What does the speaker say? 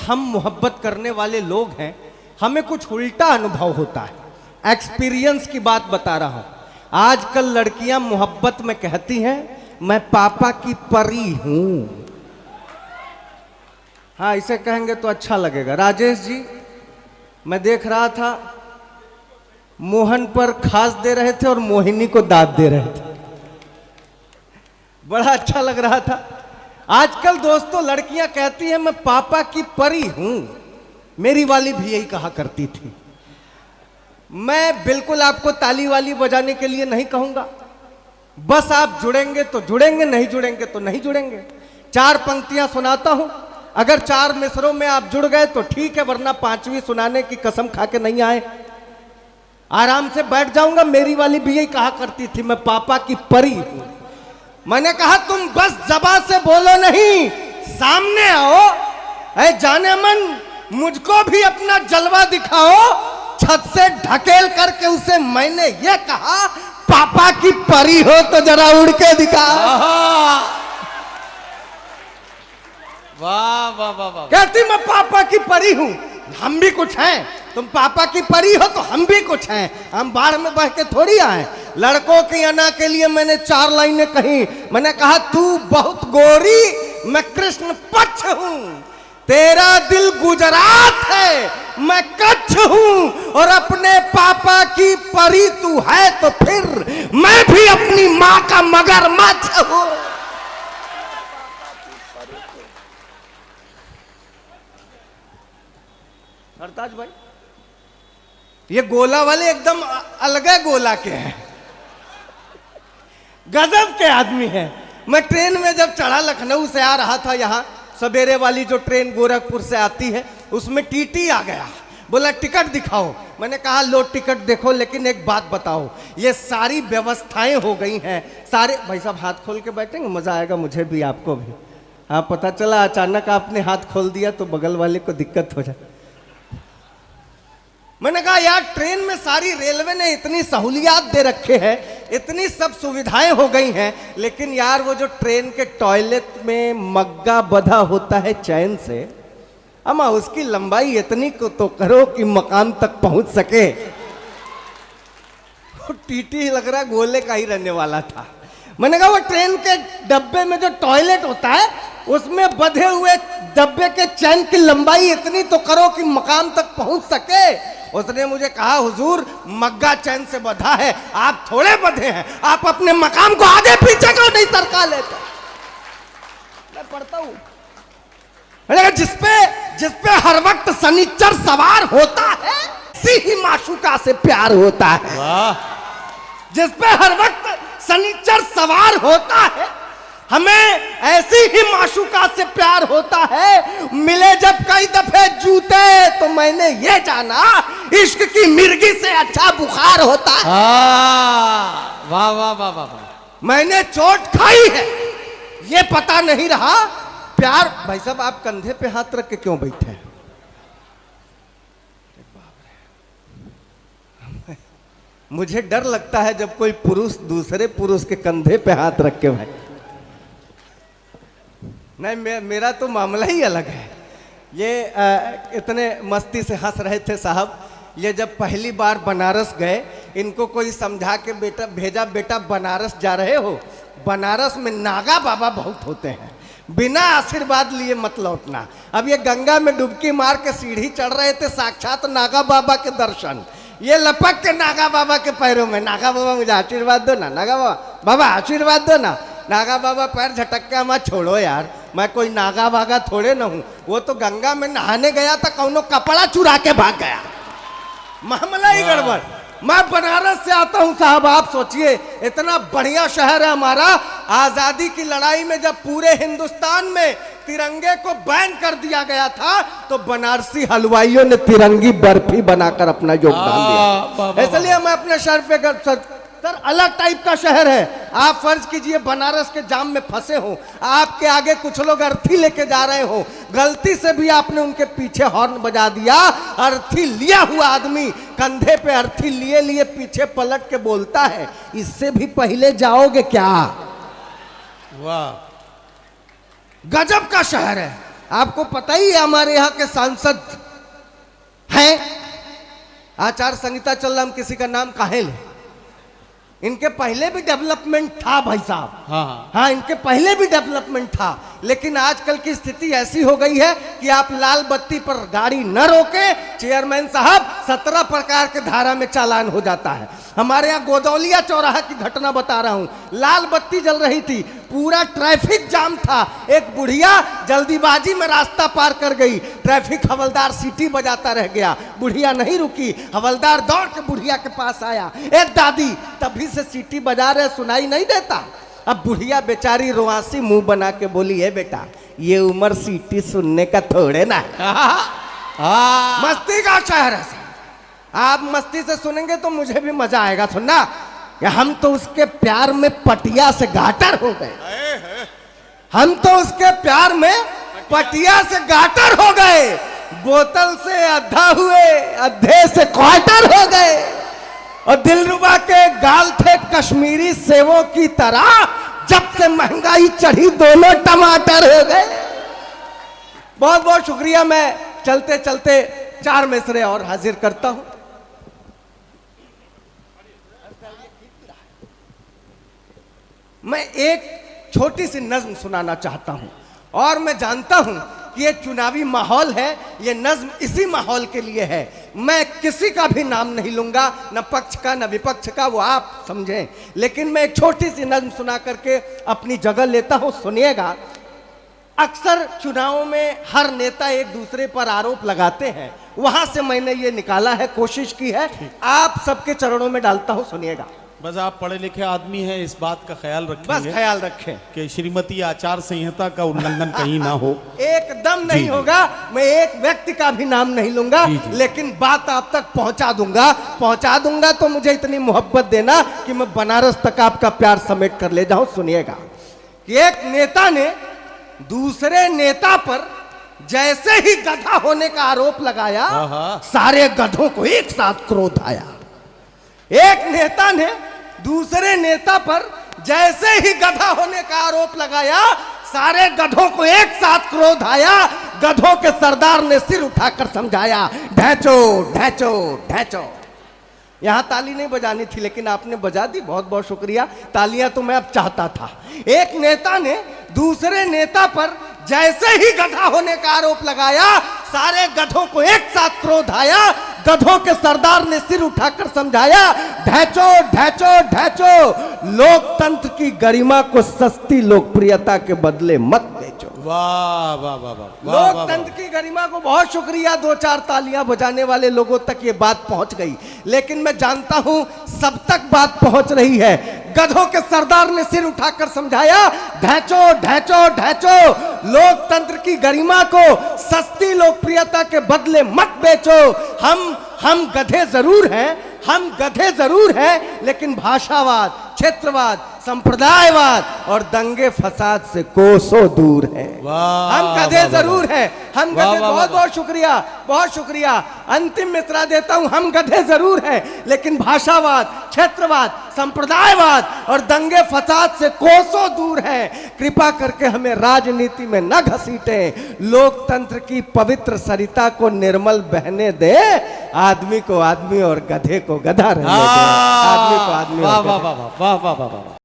हम मोहब्बत करने वाले लोग हैं, हमें कुछ उल्टा अनुभव होता है। एक्सपीरियंस की बात बता रहा हूं। आजकल लड़कियां मोहब्बत में कहती हैं मैं पापा की परी हूं। हाँ, इसे कहेंगे तो अच्छा लगेगा। राजेश जी, मैं देख रहा था मोहन पर खास दे रहे थे और मोहिनी को दाद दे रहे थे, बड़ा अच्छा लग रहा था। आजकल दोस्तों लड़कियां कहती हैं मैं पापा की परी हूं। मेरी वाली भी यही कहा करती थी। मैं बिल्कुल आपको ताली वाली बजाने के लिए नहीं कहूंगा, बस आप जुड़ेंगे तो जुड़ेंगे, नहीं जुड़ेंगे तो नहीं जुड़ेंगे। 4 पंक्तियां सुनाता हूं, अगर 4 मिसरों में आप जुड़ गए तो ठीक है, वरना 5वीं सुनाने की कसम खा के नहीं आए, आराम से बैठ जाऊंगा। मेरी वाली भी यही कहा करती थी मैं पापा की परी हूं। मैंने कहा तुम बस जबान से बोलो नहीं, सामने आओ। ऐ जाने मन, मुझको भी अपना जलवा दिखाओ। छत से ढकेल करके उसे मैंने ये कहा पापा की परी हो तो जरा उड़ के दिखाओ। वाह वाह वाह वाह। कहती मैं पापा की परी हूं, हम भी कुछ हैं। तुम पापा की परी हो तो हम भी कुछ हैं, हम बाढ़ में बह के थोड़ी आए। लड़कों की अना के लिए मैंने 4 लाइनें कही। मैंने कहा तू बहुत गोरी, मैं कृष्ण पक्ष हूं। तेरा दिल गुजरात है, मैं कच्छ हूं। और अपने पापा की परी तू है तो फिर मैं भी अपनी मां का मगरमच्छ हूं। सरताज भाई, ये गोला वाले एकदम अलग गोला के हैं, गजब के आदमी हैं। मैं ट्रेन में जब चढ़ा, लखनऊ से आ रहा था, यहाँ सवेरे वाली जो ट्रेन गोरखपुर से आती है, उसमें टीटी आ गया, बोला टिकट दिखाओ। मैंने कहा लो टिकट देखो, लेकिन एक बात बताओ, ये सारी व्यवस्थाएं हो गई हैं, सारे भाई साहब हाथ खोल के बैठेंगे, मजा आएगा मुझे भी आपको भी। हाँ, पता चला अचानक आपने हाथ खोल दिया तो बगल वाले को दिक्कत हो जाए। मैंने कहा यार ट्रेन में सारी रेलवे ने इतनी सहूलियात दे रखे हैं, इतनी सब सुविधाएं हो गई हैं, लेकिन यार वो जो ट्रेन के टॉयलेट में मग्गा बंधा होता है चैन से, अमा उसकी लंबाई इतनी को तो करो कि मकान तक पहुंच सके। टीटी लग रहा गोले का ही रहने वाला था। मैंने कहा वो ट्रेन के डब्बे में जो टॉयलेट होता है, उसमें बंधे हुए डब्बे के चैन की लंबाई इतनी तो करो कि मकाम तक पहुंच सके। उसने मुझे कहा हुजूर मग्गा चैन से बंधा है, आप थोड़े बंधे हैं, आप अपने मकाम को आगे पीछे क्यों नहीं सरका लेते। मैं पढ़ता हूं जिसपे हर वक्त सनीचर सवार होता है, इसी ही माशूका से प्यार होता है। जिसपे हर वक्त सनीचर सवार होता है, हमें ऐसी ही माशूका से प्यार होता है। मिले जब कई दफे जूते तो मैंने ये जाना इश्क की मिर्गी से अच्छा बुखार होता है। वाह वाह वाह वाह। मैंने चोट खाई है, ये पता नहीं रहा प्यार। भाई साहब आप कंधे पे हाथ रख के क्यों बैठे हैं? मुझे डर लगता है जब कोई पुरुष दूसरे पुरुष के कंधे पे हाथ रख के भाई। नहीं, मेरा तो मामला ही अलग है। ये इतने मस्ती से हंस रहे थे साहब। ये जब पहली बार बनारस गए, इनको कोई समझा के बेटा भेजा, बेटा बनारस जा रहे हो, बनारस में नागा बाबा बहुत होते हैं, बिना आशीर्वाद लिए मत लौटना। अब ये गंगा में डुबकी मार के सीढ़ी चढ़ रहे थे, साक्षात नागा बाबा के दर्शन। ये लपक के नागा बाबा के पैरों में, नागा बाबा मुझे आशीर्वाद दो ना, नागा बाबा आशीर्वाद दो ना। नागा बाबा पैर झटक के हमारा छोड़ो यार, मैं कोई नागा बागा थोड़े न हूं। वो तो गंगा में नहाने गया था, कौनो कपड़ा चुरा के भाग गया, मामला ही गड़बड़। मैं बनारस से आता हूं साहब, आप सोचिए इतना बढ़िया शहर है हमारा। आजादी की लड़ाई में जब पूरे हिंदुस्तान में तिरंगे को बैन कर दिया गया था, तो बनारसी हलवाइयों ने तिरंगी बर्फी बनाकर अपना योगदान दिया। इसलिए मैं अपने शहर पे सर अलग टाइप का शहर है। आप फर्ज कीजिए बनारस के जाम में फंसे हो, आपके आगे कुछ लोग अर्थी लेके जा रहे हो, गलती से भी आपने उनके पीछे हॉर्न बजा दिया। अर्थी लिया हुआ आदमी कंधे पे अर्थी लिए लिए पीछे पलट के बोलता है, इससे भी पहले जाओगे क्या? वाह, गजब का शहर है। आपको पता ही है हमारे यहाँ के सांसद हैं, आचार संहिता चल रहा, हम किसी का नाम काहे ले, इनके पहले भी डेवलपमेंट था भाई साहब। हाँ हाँ हाँ, इनके पहले भी डेवलपमेंट था, लेकिन आजकल की स्थिति ऐसी हो गई है कि आप लाल बत्ती पर गाड़ी न रोके, चेयरमैन साहब 17 प्रकार के धारा में चालान हो जाता है। हमारे यहाँ गोदौलिया चौराहा की घटना बता रहा हूँ, लाल बत्ती जल रही थी, पूरा ट्रैफिक जाम था, एक बुढ़िया जल्दीबाजी में रास्ता पार कर गई, ट्रैफिक हवलदार सीटी बजाता रह गया, बुढ़िया नहीं रुकी, हवलदार दौड़ के बुढ़िया के पास आया, एक दादी तभी से सीटी बजा रहे, सुनाई नहीं देता। अब बुढ़िया बेचारी रोआसी मुंह बना के बोली, है बेटा ये उम्र सीटी सुनने का थोड़े ना है। मस्ती का शहर है, आप मस्ती से सुनेंगे तो मुझे भी मजा आएगा सुनना। हम तो उसके प्यार में पटिया से गाटर हो गए, हम तो उसके प्यार में पटिया से गाटर हो गए, बोतल से अद्धा हुए, अद्धे से क्वार्टर हो गए, और दिलरुबा के गाल थे कश्मीरी सेवों की तरह, जब से महंगाई चढ़ी दोनों टमाटर हो गए। बहुत बहुत शुक्रिया। मैं चलते चलते 4 मिसरे और हाजिर करता हूं। मैं एक छोटी सी नज्म सुनाना चाहता हूं, और मैं जानता हूं कि ये चुनावी माहौल है, ये नज्म इसी माहौल के लिए है। मैं किसी का भी नाम नहीं लूंगा, न पक्ष का न विपक्ष का, वो आप समझें, लेकिन मैं एक छोटी सी नज्म सुना करके अपनी जगह लेता हूं, सुनिएगा। अक्सर चुनावों में हर नेता एक दूसरे पर आरोप लगाते हैं, वहां से मैंने ये निकाला है, कोशिश की है, आप सबके चरणों में डालता हूं, सुनिएगा। बस आप पढ़े लिखे आदमी हैं, इस बात का ख्याल रखेंगे, बस ख्याल रखें कि श्रीमती आचार संहिता का उल्लंघन कहीं ना हो। एकदम नहीं जी, होगा। मैं एक व्यक्ति का भी नाम नहीं लूंगा, जी, जी। लेकिन बात आप तक पहुंचा दूंगा तो मुझे इतनी मोहब्बत देना कि मैं बनारस तक आपका प्यार समेट कर ले जाऊं। सुनिएगा कि एक नेता ने दूसरे नेता पर जैसे ही गधा होने का आरोप लगाया, सारे गधों को एक साथ क्रोध आया। एक नेता ने दूसरे नेता पर जैसे ही गधा होने का आरोप लगाया, सारे गधों को एक साथ क्रोध आया। गधों के सरदार ने सिर उठाकर समझाया, ढैचो ढैचो ढैचो। यहां ताली नहीं बजानी थी, लेकिन आपने बजा दी, बहुत बहुत शुक्रिया। तालियां तो मैं अब चाहता था। एक नेता ने दूसरे नेता पर जैसे ही गधा होने का आरोप लगाया, सारे गधों को एक साथ क्रोध आया। गधों के सरदार ने सिर उठाकर समझाया, ढैचो ढैचो ढैचो, लोकतंत्र की गरिमा को सस्ती लोकप्रियता के बदले मत बेचो। वाह वाह वाह वाह, लोकतंत्र की गरिमा को बहुत शुक्रिया। 2-4 तालियां बजाने वाले लोगों तक ये बात पहुंच गई, लेकिन मैं जानता हूं सब तक बात पहुंच रही है। गधों के सरदार ने सिर उठाकर समझाया, ढैचो ढैचो ढैचो, लोकतंत्र की गरिमा को सस्ती लोकप्रियता के बदले मत बेचो। हम गधे जरूर हैं, हम गधे जरूर हैं, लेकिन भाषावाद, क्षेत्रवाद, संप्रदायवाद और दंगे फसाद से कोसों दूर है। हम गधे जरूर हैं, हम गधे। बहुत बहुत शुक्रिया, बहुत शुक्रिया। अंतिम मिसरा देता हूं, हम गधे जरूर हैं, लेकिन भाषावाद, क्षेत्रवाद, संप्रदायवाद और दंगे फसाद से कोसों दूर है। कृपा करके हमें राजनीति में न घसीटें, लोकतंत्र की पवित्र सरिता को निर्मल बहने दे। आदमी को आदमी और गधे को गधा रहने दे। आदमी को आदमी और गधे। वाह वाह वाह वाह वाह वाह वाह।